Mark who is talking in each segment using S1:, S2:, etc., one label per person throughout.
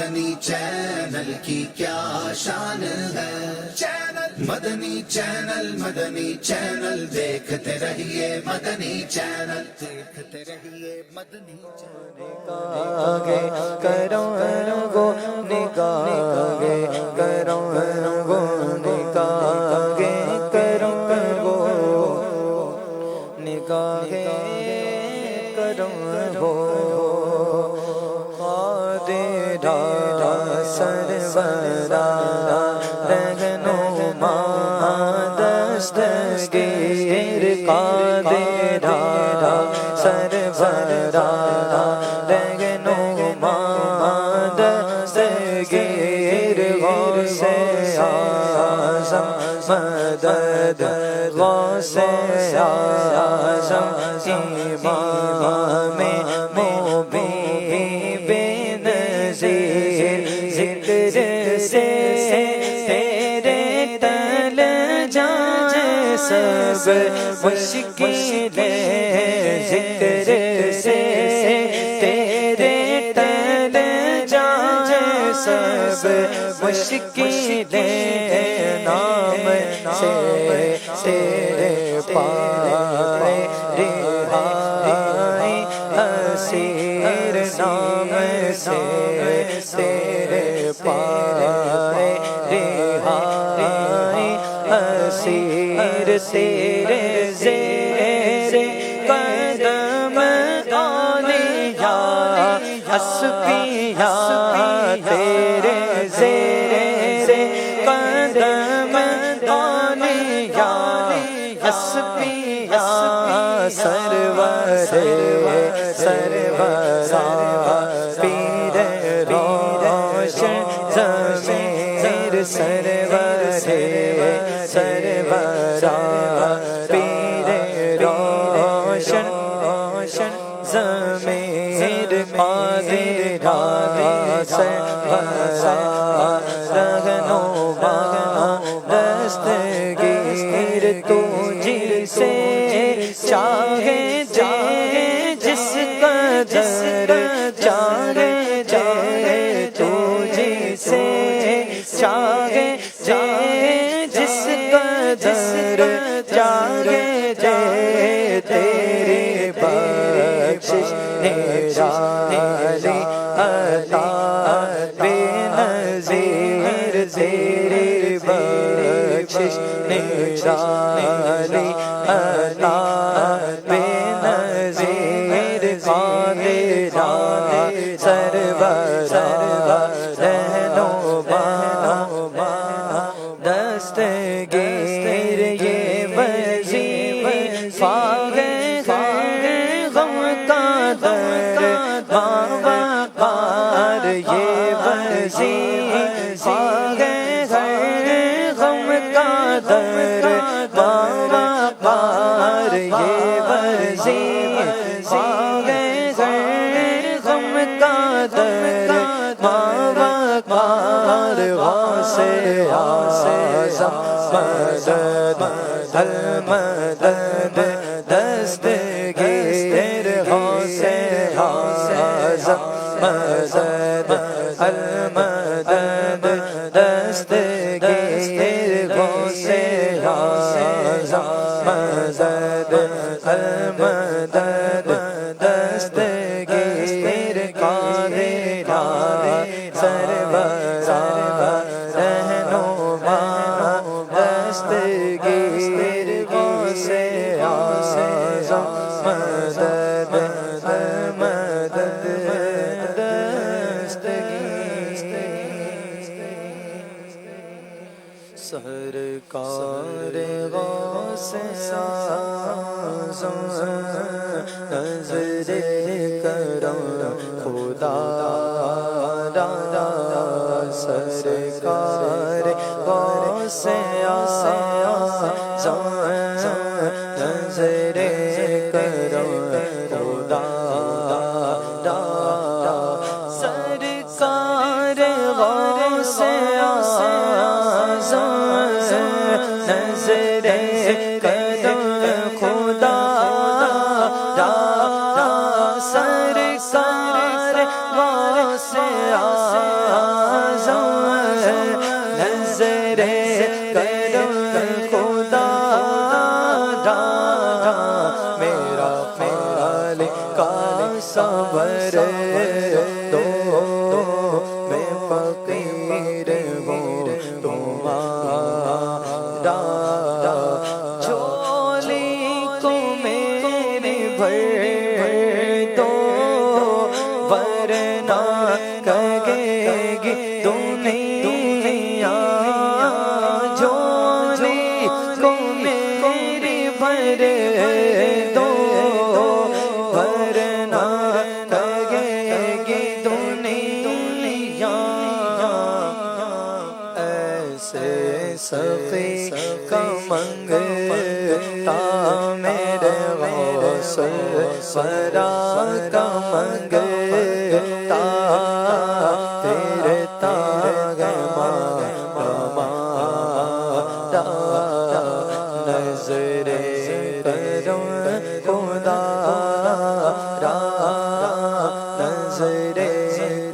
S1: مدنی channel کی کیا شان ہے، مدنی چینل دیکھتے رہیے، مدنی چینل دیکھتے رہیے، مدنی چینل
S2: کرو گو نگاہ کرو گو نگاہ کرو گو نگاہ کرو گو قادرا سرورا رہنما دستگیر قادرا سرورا رہنما دستگیر غوث اعظم مدد غوث اعظم امام مبین بے نظیر ذکر سے تیرے ٹل جائیں سب مشکلیں، ذکر سے تیرے ٹل جائیں سب مشکلیں، نام سے تیرے پائے رہائی اسیر، نام سے تیرے پائے رہائی اسیر، تیرے زیر قدم اولیاء اصفیاء، تیرے زیر قدم اولیاء اصفیاء، سرور سرورا پیر روشن ضمیر، سرور سرورا پیر روشن ضمیر، قادرا سرورا رہنما دستگیر، تو جسے چاہے جائے جس قدر چاہے جائے، تو جسے چاہے جائے جس قدر چاہے جائے، تیری بخشش نرالی عطا بے نظیر، تیری بخشش نرالی عطا بے نظیر، قادرا سرورا رہنما دستگیر، یہ وظیفہ ہے غم کا در باوقار، یہ وظیفہ ہے غم کا در باوقار، یہ وظیفہ ہے غم کا در باوقار، غوث اعظم مدد المدد دستگیر، غوث اعظم مدد المدد دستگیر، غوث اعظم مدد المدد دستگیر، قادرا سرورا رہنما دستگیر، غوث اعظم مدد المدد دستگیر، سرکار غوث اعظم نظر کرم خدا را، سرکار غوث اعظم نظر کرم خدا را، سرکار غوث اعظم نظر کرم خدا را، سرکار غوث اعظم گی دنیا جھولی کو میری بھر دو ورنہ لگے گی دنیا ایسے سخی کا منگتا میرے غوث ورا کا منگتا پھرتا ہے ماں نظر کرم خدا را نظر کرم خدا را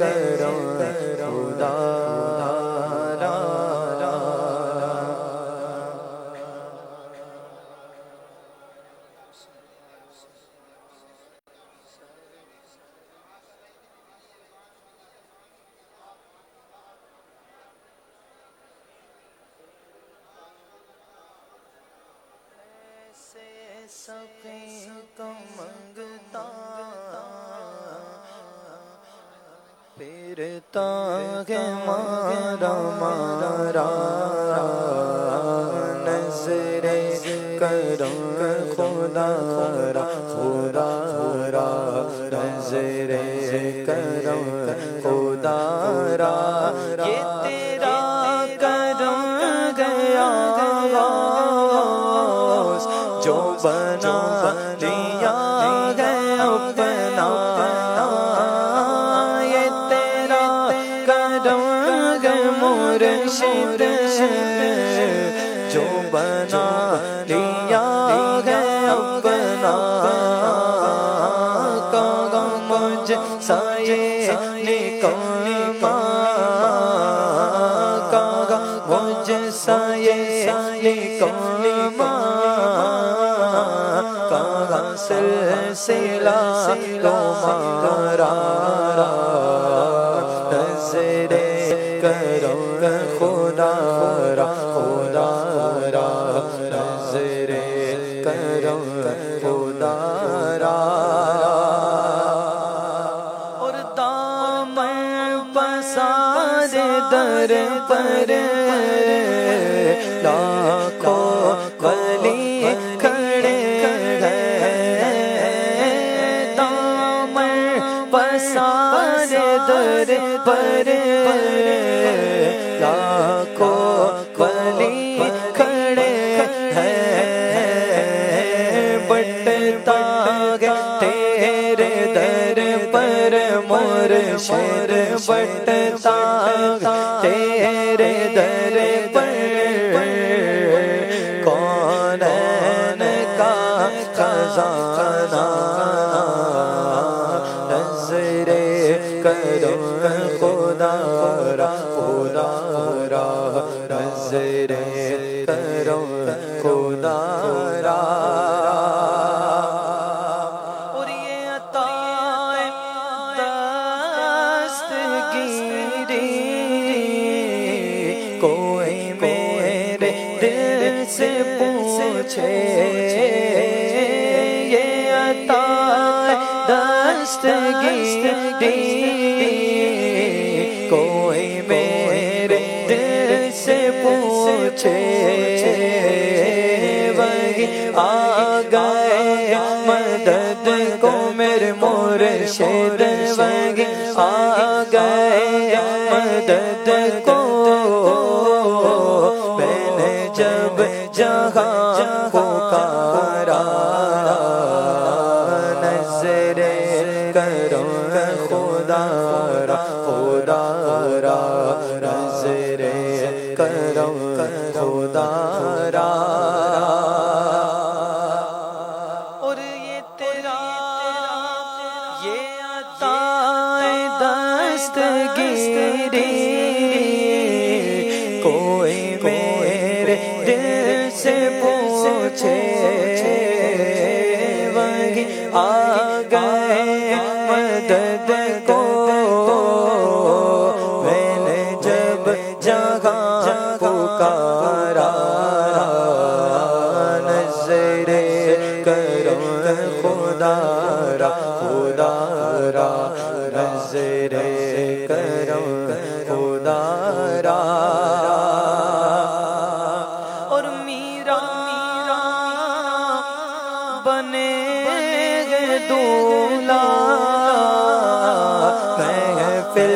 S2: سخی کو منگتا پھرتا ہے مارا نظر کرم خدا را خدا را نظر کرم خدا را یہ تیرا کرم گیا جو بنا دیا ہے اپنا یہ تیرا کرم ہے مرشد جو بنا دیا ہے اپنا کہا مجھ سائے نکما کہا مجھ سائے نکما کہاں سلسلہ تمہارا نظر کرم خدا را خدا را نظر کرم خدا را اور دامن پسار در پر لاکھوں ولی پسار در پر لاکھوں ولی کھڑے ہیں بٹتا ہے تیرے در پر مرشد بٹتا تیرے در پر کونین کا خزانہ نظر کرم خدا را خدا را نظر کرم خدا را اور یہ عطا دستگیری کوئی میرے دل سے پوچھے یہ عطا دستگیری کوئی میرے دل سے پوچھے وہی آ گئے مدد کو میرے مرشد وہی آ گئے مدد کو میں نے جب جہاں پکارا نظر کرم خدا را خدا را نظر کرم خدا را اور یہ تیرا یہ عطا دستگیری کوئی میرے دل سے پوچھے وہی آ گئے مدد کو میں نے جب جہاں پکارا نظر کرم خدا را خدا را نظر کرم خدا را اور میرا بنے گے دولہا محفل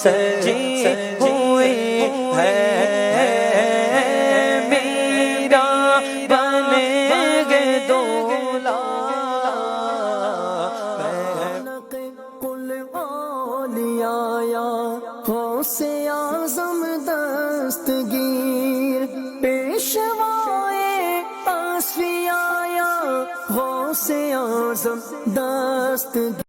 S2: سجی ہوئی ہے میرا بنے گے دولہا
S3: قل اولیاء غوث اعظم دستگیر پیشوائے اصفیاء غوث اعظم دستگیر